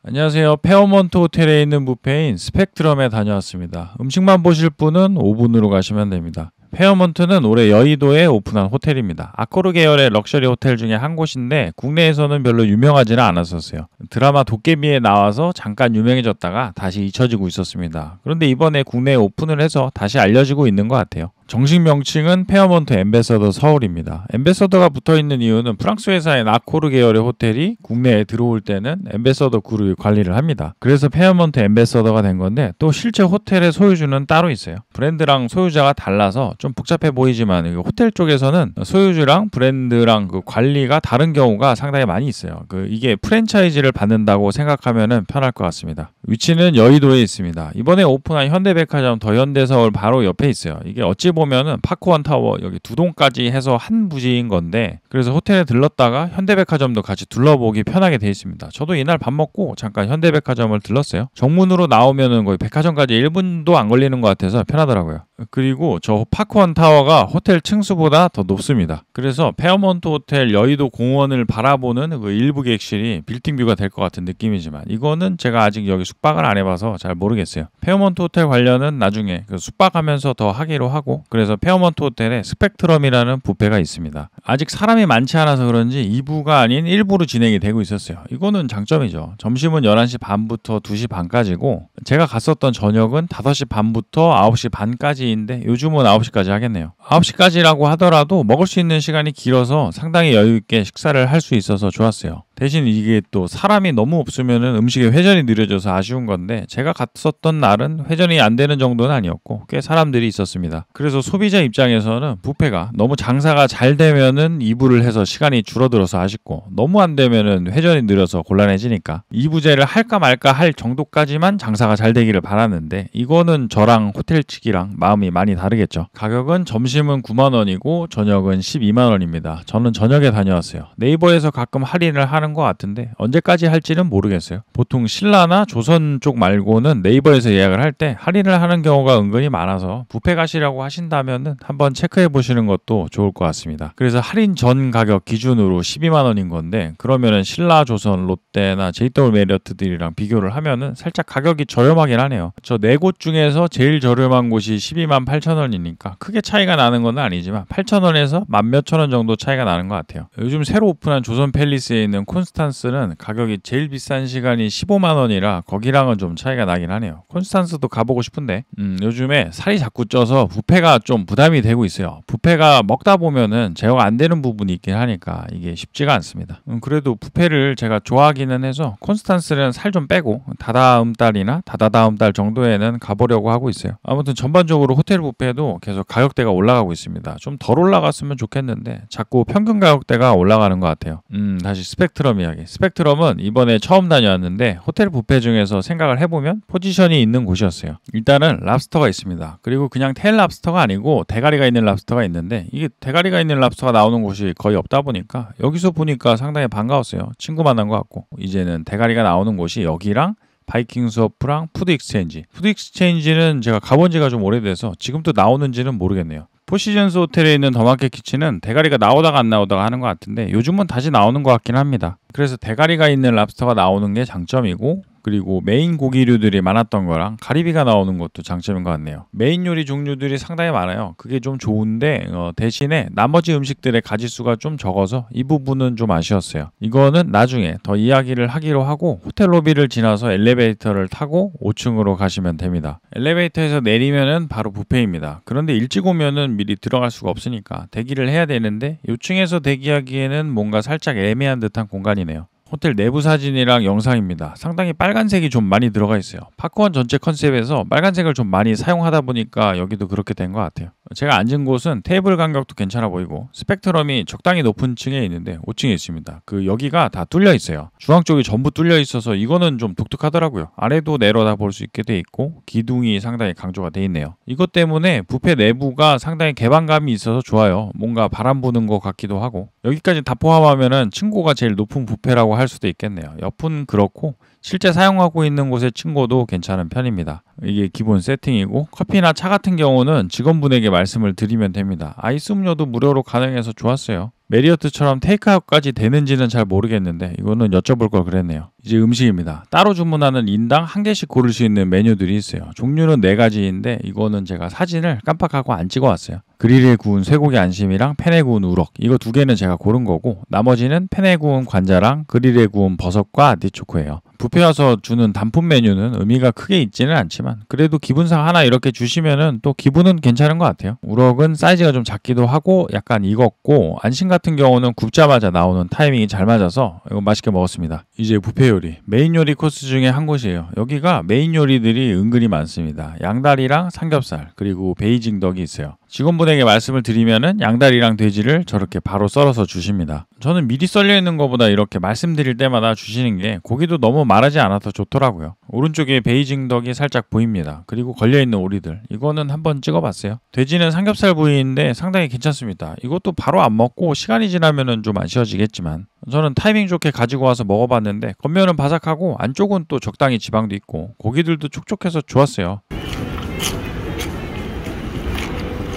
안녕하세요. 페어몬트 호텔에 있는 뷔페인 스펙트럼에 다녀왔습니다. 음식만 보실 분은 5분으로 가시면 됩니다. 페어몬트는 올해 여의도에 오픈한 호텔입니다. 아코르 계열의 럭셔리 호텔 중에 한 곳인데 국내에서는 별로 유명하지는 않았었어요. 드라마 도깨비에 나와서 잠깐 유명해졌다가 다시 잊혀지고 있었습니다. 그런데 이번에 국내에 오픈을 해서 다시 알려지고 있는 것 같아요. 정식 명칭은 페어몬트 엠베서더 서울입니다. 엠베서더가 붙어있는 이유는 프랑스 회사인 아코르 계열의 호텔이 국내에 들어올 때는 엠베서더 그룹이 관리를 합니다. 그래서 페어몬트 엠베서더가 된 건데 또 실제 호텔의 소유주는 따로 있어요. 브랜드랑 소유자가 달라서 좀 복잡해 보이지만 호텔 쪽에서는 소유주랑 브랜드랑 그 관리가 다른 경우가 상당히 많이 있어요. 이게 프랜차이즈를 받는다고 생각하면 편할 것 같습니다. 위치는 여의도에 있습니다. 이번에 오픈한 현대백화점 더현대서울 바로 옆에 있어요. 이게 어찌 보면은 파크원 타워 여기 두 동까지 해서 한 부지인 건데 그래서 호텔에 들렀다가 현대백화점도 같이 둘러보기 편하게 돼 있습니다. 저도 이날 밥 먹고 잠깐 현대백화점을 들렀어요. 정문으로 나오면은 거의 백화점까지 1분도 안 걸리는 것 같아서 편하더라고요. 그리고 저 파크원 타워가 호텔 층수보다 더 높습니다. 그래서 페어몬트 호텔 여의도 공원을 바라보는 그 일부 객실이 빌딩 뷰가 될 것 같은 느낌이지만 이거는 제가 아직 여기 숙박을 안 해봐서 잘 모르겠어요. 페어몬트 호텔 관련은 나중에 숙박하면서 더 하기로 하고 그래서 페어몬트 호텔에 스펙트럼이라는 뷔페가 있습니다. 아직 사람이 많지 않아서 그런지 2부가 아닌 1부로 진행이 되고 있었어요. 이거는 장점이죠. 점심은 11시 반부터 2시 반까지고 제가 갔었던 저녁은 5시 반부터 9시 반까지인데 요즘은 9시까지 하겠네요. 9시까지라고 하더라도 먹을 수 있는 시간이 길어서 상당히 여유 있게 식사를 할 수 있어서 좋았어요. 대신 이게 또 사람이 너무 없으면 음식의 회전이 느려져서 아쉬운 건데 제가 갔었던 날은 회전이 안 되는 정도는 아니었고 꽤 사람들이 있었습니다. 그래서 소비자 입장에서는 뷔페가 너무 장사가 잘 되면은 2부를 해서 시간이 줄어들어서 아쉽고 너무 안 되면은 회전이 느려서 곤란해지니까 2부제를 할까 말까 할 정도까지만 장사가 잘 되기를 바랐는데 이거는 저랑 호텔 측이랑 마음이 많이 다르겠죠. 가격은 점심은 9만 원이고 저녁은 12만 원입니다. 저는 저녁에 다녀왔어요. 네이버에서 가끔 할인을 하는 것 같은데 언제까지 할지는 모르겠어요. 보통 신라나 조선 쪽 말고는 네이버에서 예약을 할 때 할인을 하는 경우가 은근히 많아서 뷔페 가시라고 하신다면은 한번 체크해 보시는 것도 좋을 것 같습니다. 그래서 할인 전 가격 기준으로 12만 원인 건데 그러면은 신라, 조선, 롯데나 JW 메리어트들이랑 비교를 하면은 살짝 가격이 저렴하긴 하네요. 저 네 곳 중에서 제일 저렴한 곳이 12만 8천 원이니까 크게 차이가 나는 건 아니지만 8천 원에서 1만 몇천 원 정도 차이가 나는 것 같아요. 요즘 새로 오픈한 조선 팰리스에 있는 콘스탄스는 가격이 제일 비싼 시간이 15만 원이라 거기랑은 좀 차이가 나긴 하네요. 콘스탄스도 가보고 싶은데 요즘에 살이 자꾸 쪄서 뷔페가 좀 부담이 되고 있어요. 뷔페가 먹다 보면은 제어가 안 되는 부분이 있긴 하니까 이게 쉽지가 않습니다. 그래도 뷔페를 제가 좋아하기는 해서 콘스탄스는 살 좀 빼고 다다음 달이나 다다다음 달 정도에는 가보려고 하고 있어요. 아무튼 전반적으로 호텔 뷔페도 계속 가격대가 올라가고 있습니다. 좀 덜 올라갔으면 좋겠는데 자꾸 평균 가격대가 올라가는 것 같아요. 다시 스펙트럼 이야기. 스펙트럼은 이번에 처음 다녀왔는데 호텔 뷔페 중에서 생각을 해보면 포지션이 있는 곳이었어요. 일단은 랍스터가 있습니다. 그리고 그냥 테일 랍스터가 아니고 대가리가 있는 랍스터가 있는데 이게 대가리가 있는 랍스터가 나오는 곳이 거의 없다 보니까 여기서 보니까 상당히 반가웠어요. 친구 만난 것 같고 이제는 대가리가 나오는 곳이 여기랑 바이킹 수어프랑 푸드 익스체인지. 푸드 익스체인지는 제가 가본 지가 좀 오래돼서 지금도 나오는지는 모르겠네요. 포시즌스 호텔에 있는 더마켓 키친은 대가리가 나오다가 안 나오다가 하는 것 같은데 요즘은 다시 나오는 것 같긴 합니다. 그래서 대가리가 있는 랍스터가 나오는 게 장점이고 그리고 메인 고기류들이 많았던 거랑 가리비가 나오는 것도 장점인 것 같네요. 메인 요리 종류들이 상당히 많아요. 그게 좀 좋은데 대신에 나머지 음식들의 가짓수가 좀 적어서 이 부분은 좀 아쉬웠어요. 이거는 나중에 더 이야기를 하기로 하고 호텔 로비를 지나서 엘리베이터를 타고 5층으로 가시면 됩니다. 엘리베이터에서 내리면은 바로 뷔페입니다. 그런데 일찍 오면은 미리 들어갈 수가 없으니까 대기를 해야 되는데 6층에서 대기하기에는 뭔가 살짝 애매한 듯한 공간이네요. 호텔 내부 사진이랑 영상입니다. 상당히 빨간색이 좀 많이 들어가 있어요. 파크원 전체 컨셉에서 빨간색을 좀 많이 사용하다 보니까 여기도 그렇게 된 것 같아요. 제가 앉은 곳은 테이블 간격도 괜찮아 보이고 스펙트럼이 적당히 높은 층에 있는데 5층에 있습니다. 여기가 다 뚫려 있어요. 중앙 쪽이 전부 뚫려 있어서 이거는 좀 독특하더라고요. 아래도 내려다 볼 수 있게 돼 있고 기둥이 상당히 강조가 돼 있네요. 이것 때문에 뷔페 내부가 상당히 개방감이 있어서 좋아요. 뭔가 바람 부는 것 같기도 하고 여기까지 다 포함하면은 층고가 제일 높은 뷔페라고 할 수도 있겠네요. 옆은 그렇고 실제 사용하고 있는 곳의 층고도 괜찮은 편입니다. 이게 기본 세팅이고 커피나 차 같은 경우는 직원분에게 말씀을 드리면 됩니다. 아이스 음료도 무료로 가능해서 좋았어요. 메리어트처럼 테이크아웃까지 되는지는 잘 모르겠는데 이거는 여쭤볼 걸 그랬네요. 이제 음식입니다. 따로 주문하는 인당 한 개씩 고를 수 있는 메뉴들이 있어요. 종류는 4가지인데 이거는 제가 사진을 깜빡하고 안 찍어왔어요. 그릴에 구운 쇠고기 안심이랑 팬에 구운 우럭, 이거 2개는 제가 고른 거고 나머지는 팬에 구운 관자랑 그릴에 구운 버섯과 아티초코예요. 뷔페 와서 주는 단품 메뉴는 의미가 크게 있지는 않지만 그래도 기분상 하나 이렇게 주시면은 또 기분은 괜찮은 것 같아요. 우럭은 사이즈가 좀 작기도 하고 약간 익었고 안심 같은 경우는 굽자마자 나오는 타이밍이 잘 맞아서 이거 맛있게 먹었습니다. 이제 뷔페 요리, 메인 요리 코스 중에 한 곳이에요. 여기가 메인 요리들이 은근히 많습니다. 양다리랑 삼겹살 그리고 베이징 덕이 있어요. 직원분에게 말씀을 드리면은 양다리랑 돼지를 저렇게 바로 썰어서 주십니다. 저는 미리 썰려 있는 것보다 이렇게 말씀드릴 때마다 주시는 게 고기도 너무 마르지 않아서 좋더라고요. 오른쪽에 베이징 덕이 살짝 보입니다. 그리고 걸려있는 오리들, 이거는 한번 찍어봤어요. 돼지는 삼겹살 부위인데 상당히 괜찮습니다. 이것도 바로 안 먹고 시간이 지나면은 좀 아쉬워지겠지만 저는 타이밍 좋게 가지고 와서 먹어봤는데 겉면은 바삭하고 안쪽은 또 적당히 지방도 있고 고기들도 촉촉해서 좋았어요.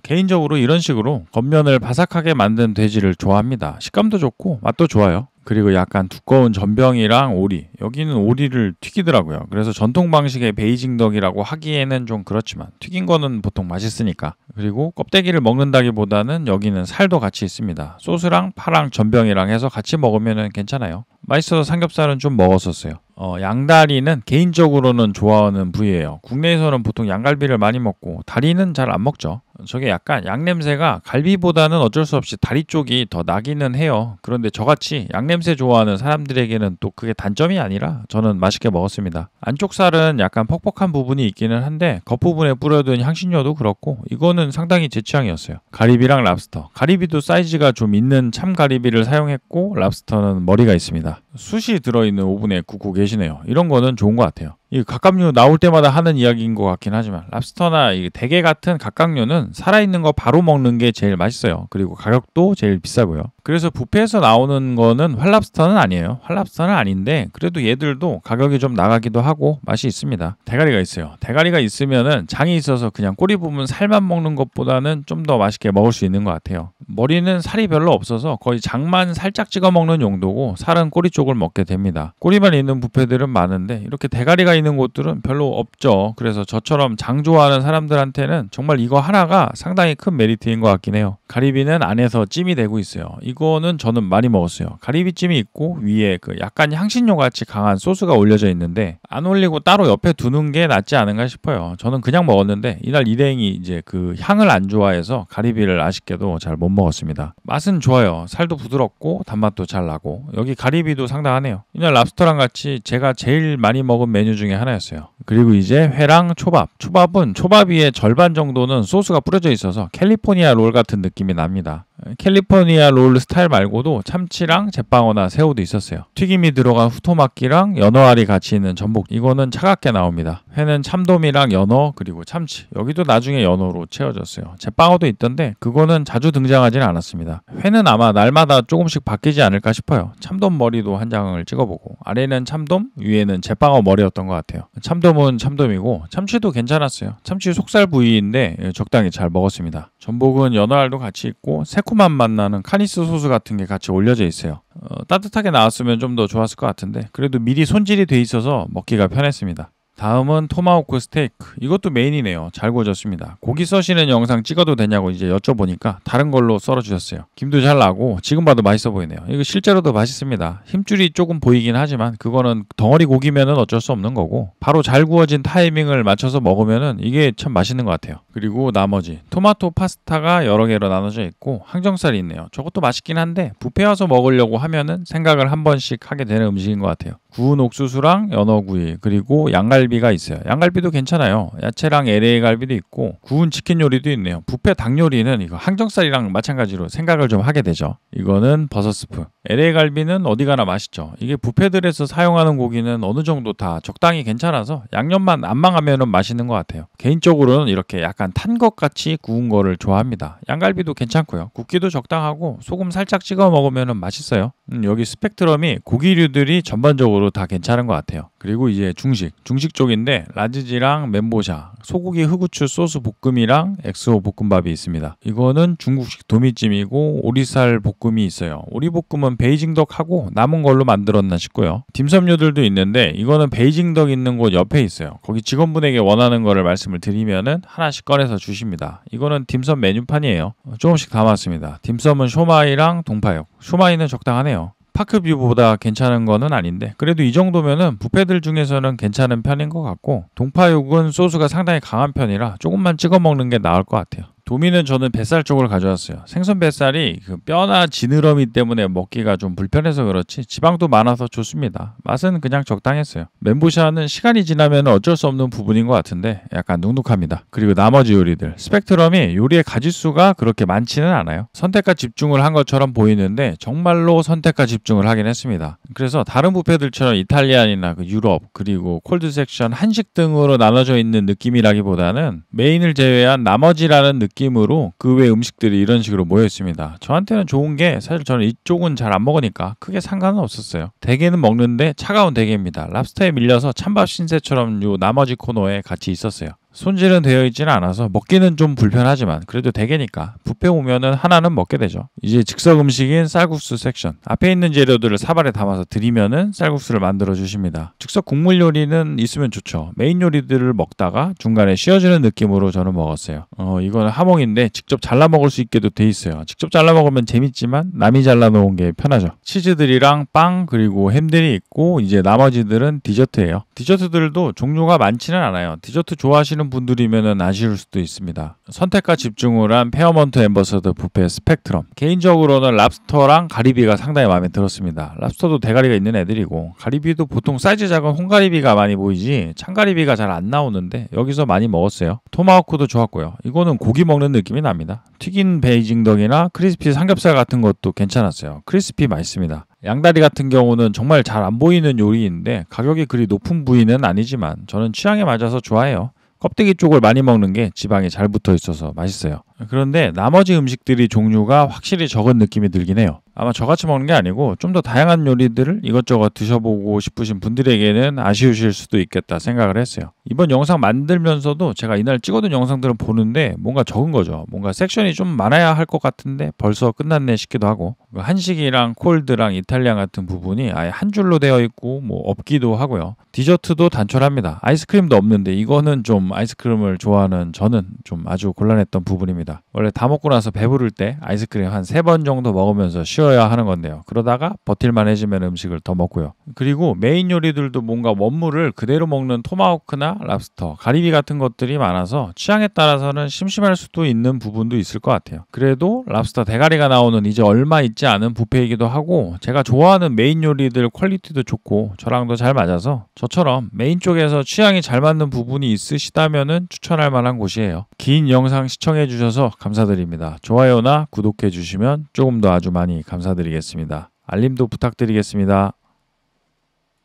개인적으로 이런 식으로 겉면을 바삭하게 만든 돼지를 좋아합니다. 식감도 좋고 맛도 좋아요. 그리고 약간 두꺼운 전병이랑 오리, 여기는 오리를 튀기더라고요. 그래서 전통 방식의 베이징 덕이라고 하기에는 좀 그렇지만 튀긴 거는 보통 맛있으니까. 그리고 껍데기를 먹는다기보다는 여기는 살도 같이 있습니다. 소스랑 파랑 전병이랑 해서 같이 먹으면 괜찮아요. 맛있어서 삼겹살은 좀 먹었었어요. 양다리는 개인적으로는 좋아하는 부위예요. 국내에서는 보통 양갈비를 많이 먹고 다리는 잘 안 먹죠. 저게 약간 양냄새가 갈비보다는 어쩔 수 없이 다리 쪽이 더 나기는 해요. 그런데 저같이 양냄새 좋아하는 사람들에게는 또 그게 단점이 아니라 저는 맛있게 먹었습니다. 안쪽 살은 약간 퍽퍽한 부분이 있기는 한데 겉부분에 뿌려둔 향신료도 그렇고 이거는 상당히 제 취향이었어요. 가리비랑 랍스터, 가리비도 사이즈가 좀 있는 참가리비를 사용했고 랍스터는 머리가 있습니다. 숯이 들어있는 오븐에 굽고 계시네요. 이런 거는 좋은 것 같아요. 이 각각류 나올 때마다 하는 이야기인 것 같긴 하지만 랍스터나 이 대게 같은 각각류는 살아있는 거 바로 먹는 게 제일 맛있어요. 그리고 가격도 제일 비싸고요. 그래서 뷔페에서 나오는 거는 활랍스터는 아니에요. 활랍스터는 아닌데 그래도 얘들도 가격이 좀 나가기도 하고 맛이 있습니다. 대가리가 있어요. 대가리가 있으면은 장이 있어서 그냥 꼬리 부분 살만 먹는 것보다는 좀 더 맛있게 먹을 수 있는 것 같아요. 머리는 살이 별로 없어서 거의 장만 살짝 찍어 먹는 용도고 살은 꼬리 쪽을 먹게 됩니다. 꼬리만 있는 뷔페들은 많은데 이렇게 대가리가 있는 곳들은 별로 없죠. 그래서 저처럼 장 좋아하는 사람들한테는 정말 이거 하나가 상당히 큰 메리트인 것 같긴 해요. 가리비는 안에서 찜이 되고 있어요. 이거는 저는 많이 먹었어요. 가리비찜이 있고 위에 그 약간 향신료 같이 강한 소스가 올려져 있는데 안 올리고 따로 옆에 두는 게 낫지 않은가 싶어요. 저는 그냥 먹었는데 이날 일행이 이제 그 향을 안 좋아해서 가리비를 아쉽게도 잘 못 먹었습니다. 맛은 좋아요. 살도 부드럽고 단맛도 잘 나고 여기 가리비도 상당하네요. 이날 랍스터랑 같이 제가 제일 많이 먹은 메뉴 중에 하나였어요. 그리고 이제 회랑 초밥. 초밥은 초밥 위에 절반 정도는 소스가 뿌려져 있어서 캘리포니아 롤 같은 느낌이 납니다. 캘리포니아 롤 스타일 말고도 참치랑 제빵어나 새우도 있었어요. 튀김이 들어간 후토마키랑 연어알이 같이 있는 전복, 이거는 차갑게 나옵니다. 회는 참돔이랑 연어 그리고 참치, 여기도 나중에 연어로 채워졌어요. 제빵어도 있던데 그거는 자주 등장하지는 않았습니다. 회는 아마 날마다 조금씩 바뀌지 않을까 싶어요. 참돔 머리도 한 장을 찍어보고 아래는 참돔, 위에는 제빵어 머리였던 것 같아요. 참돔은 참돔이고 참치도 괜찮았어요. 참치 속살 부위인데 적당히 잘 먹었습니다. 전복은 연어알도 같이 있고 새콤한 맛 나는 카니스 소스 같은 게 같이 올려져 있어요. 따뜻하게 나왔으면 좀 더 좋았을 것 같은데 그래도 미리 손질이 돼 있어서 먹기가 편했습니다. 다음은 토마호크 스테이크. 이것도 메인이네요. 잘 구워졌습니다. 고기 써시는 영상 찍어도 되냐고 이제 여쭤보니까 다른 걸로 썰어주셨어요. 김도 잘 나고 지금 봐도 맛있어 보이네요. 이거 실제로도 맛있습니다. 힘줄이 조금 보이긴 하지만 그거는 덩어리 고기면은 어쩔 수 없는 거고 바로 잘 구워진 타이밍을 맞춰서 먹으면은 이게 참 맛있는 것 같아요. 그리고 나머지 토마토 파스타가 여러 개로 나눠져 있고 항정살이 있네요. 저것도 맛있긴 한데 뷔페 와서 먹으려고 하면은 생각을 한 번씩 하게 되는 음식인 것 같아요. 구운 옥수수랑 연어구이 그리고 양갈비가 있어요. 양갈비도 괜찮아요. 야채랑 LA 갈비도 있고 구운 치킨 요리도 있네요. 뷔페 닭 요리는 이거 항정살이랑 마찬가지로 생각을 좀 하게 되죠. 이거는 버섯 스프. LA 갈비는 어디 가나 맛있죠. 이게 뷔페들에서 사용하는 고기는 어느 정도 다 적당히 괜찮아서 양념만 안 망하면 맛있는 것 같아요. 개인적으로는 이렇게 약간 탄 것 같이 구운 거를 좋아합니다. 양갈비도 괜찮고요. 굽기도 적당하고 소금 살짝 찍어 먹으면 맛있어요. 여기 스펙트럼이 고기류들이 전반적으로 전반적으로 다 괜찮은 것 같아요. 그리고 이제 중식 쪽인데 라지지랑 멘보샤, 소고기 흑우추 소스 볶음이랑 엑소 볶음밥이 있습니다. 이거는 중국식 도미찜이고 오리살 볶음이 있어요. 오리볶음은 베이징덕하고 남은 걸로 만들었나 싶고요. 딤섬류들도 있는데 이거는 베이징덕 있는 곳 옆에 있어요. 거기 직원분에게 원하는 거를 말씀을 드리면은 하나씩 꺼내서 주십니다. 이거는 딤섬 메뉴판이에요. 조금씩 담았습니다. 딤섬은 쇼마이랑 동파육. 쇼마이는 적당하네요. 파크뷰보다 괜찮은 거는 아닌데 그래도 이 정도면은 뷔페들 중에서는 괜찮은 편인 것 같고, 동파육은 소스가 상당히 강한 편이라 조금만 찍어 먹는 게 나을 것 같아요. 도미는 저는 뱃살 쪽을 가져왔어요. 생선 뱃살이 그 뼈나 지느러미 때문에 먹기가 좀 불편해서 그렇지 지방도 많아서 좋습니다. 맛은 그냥 적당했어요. 멘보샤는 시간이 지나면 어쩔 수 없는 부분인 것 같은데 약간 눅눅합니다. 그리고 나머지 요리들, 스펙트럼이 요리의 가짓수가 그렇게 많지는 않아요. 선택과 집중을 한 것처럼 보이는데 정말로 선택과 집중을 하긴 했습니다. 그래서 다른 뷔페들처럼 이탈리안이나 그 유럽 그리고 콜드 섹션, 한식 등으로 나눠져 있는 느낌이라기보다는 메인을 제외한 나머지라는 느낌으로 그 외 음식들이 이런 식으로 모여 있습니다. 저한테는 좋은 게 사실 저는 이쪽은 잘 안 먹으니까 크게 상관은 없었어요. 대게는 먹는데 차가운 대게입니다. 랍스터에 밀려서 찬밥 신세처럼 요 나머지 코너에 같이 있었어요. 손질은 되어 있지는 않아서 먹기는 좀 불편하지만 그래도 대게니까 뷔페 오면은 하나는 먹게 되죠. 이제 즉석 음식인 쌀국수 섹션, 앞에 있는 재료들을 사발에 담아서 드리면은 쌀국수를 만들어 주십니다. 즉석 국물 요리는 있으면 좋죠. 메인 요리들을 먹다가 중간에 쉬어지는 느낌으로 저는 먹었어요. 이거는 하몽인데 직접 잘라 먹을 수 있게도 돼 있어요. 직접 잘라 먹으면 재밌지만 남이 잘라 놓은 게 편하죠. 치즈들이랑 빵 그리고 햄들이 있고 이제 나머지들은 디저트예요. 디저트들도 종류가 많지는 않아요. 디저트 좋아하시는 분들이면 아쉬울 수도 있습니다. 선택과 집중을 한 페어먼트 앰버서더 뷔페 스펙트럼. 개인적으로는 랍스터랑 가리비가 상당히 마음에 들었습니다. 랍스터도 대가리가 있는 애들이고 가리비도 보통 사이즈 작은 홍가리비가 많이 보이지 참가리비가 잘 안 나오는데 여기서 많이 먹었어요. 토마호크도 좋았고요. 이거는 고기 먹는 느낌이 납니다. 튀긴 베이징덕이나 크리스피 삼겹살 같은 것도 괜찮았어요. 크리스피 맛있습니다. 양다리 같은 경우는 정말 잘 안 보이는 요리인데 가격이 그리 높은 부위는 아니지만 저는 취향에 맞아서 좋아해요. 껍데기 쪽을 많이 먹는 게 지방이 잘 붙어 있어서 맛있어요. 그런데 나머지 음식들이 종류가 확실히 적은 느낌이 들긴 해요. 아마 저같이 먹는 게 아니고 좀 더 다양한 요리들을 이것저것 드셔보고 싶으신 분들에게는 아쉬우실 수도 있겠다 생각을 했어요. 이번 영상 만들면서도 제가 이날 찍어둔 영상들을 보는데 뭔가 적은 거죠. 뭔가 섹션이 좀 많아야 할 것 같은데 벌써 끝났네 싶기도 하고, 한식이랑 콜드랑 이탈리안 같은 부분이 아예 한 줄로 되어 있고 뭐 없기도 하고요. 디저트도 단촐합니다. 아이스크림도 없는데 이거는 좀 아이스크림을 좋아하는 저는 좀 아주 곤란했던 부분입니다. 원래 다 먹고 나서 배부를 때 아이스크림 한 3번 정도 먹으면서 쉬어야 하는 건데요. 그러다가 버틸만 해지면 음식을 더 먹고요. 그리고 메인 요리들도 뭔가 원물을 그대로 먹는 토마호크나 랍스터, 가리비 같은 것들이 많아서 취향에 따라서는 심심할 수도 있는 부분도 있을 것 같아요. 그래도 랍스터 대가리가 나오는 이제 얼마 있지 않은 뷔페이기도 하고 제가 좋아하는 메인 요리들 퀄리티도 좋고 저랑도 잘 맞아서 저처럼 메인 쪽에서 취향이 잘 맞는 부분이 있으시다면은 추천할 만한 곳이에요. 긴 영상 시청해 주셔서 감사드립니다. 좋아요나 구독해 주시면 조금 더 아주 많이 감사드리겠습니다. 알림도 부탁드리겠습니다.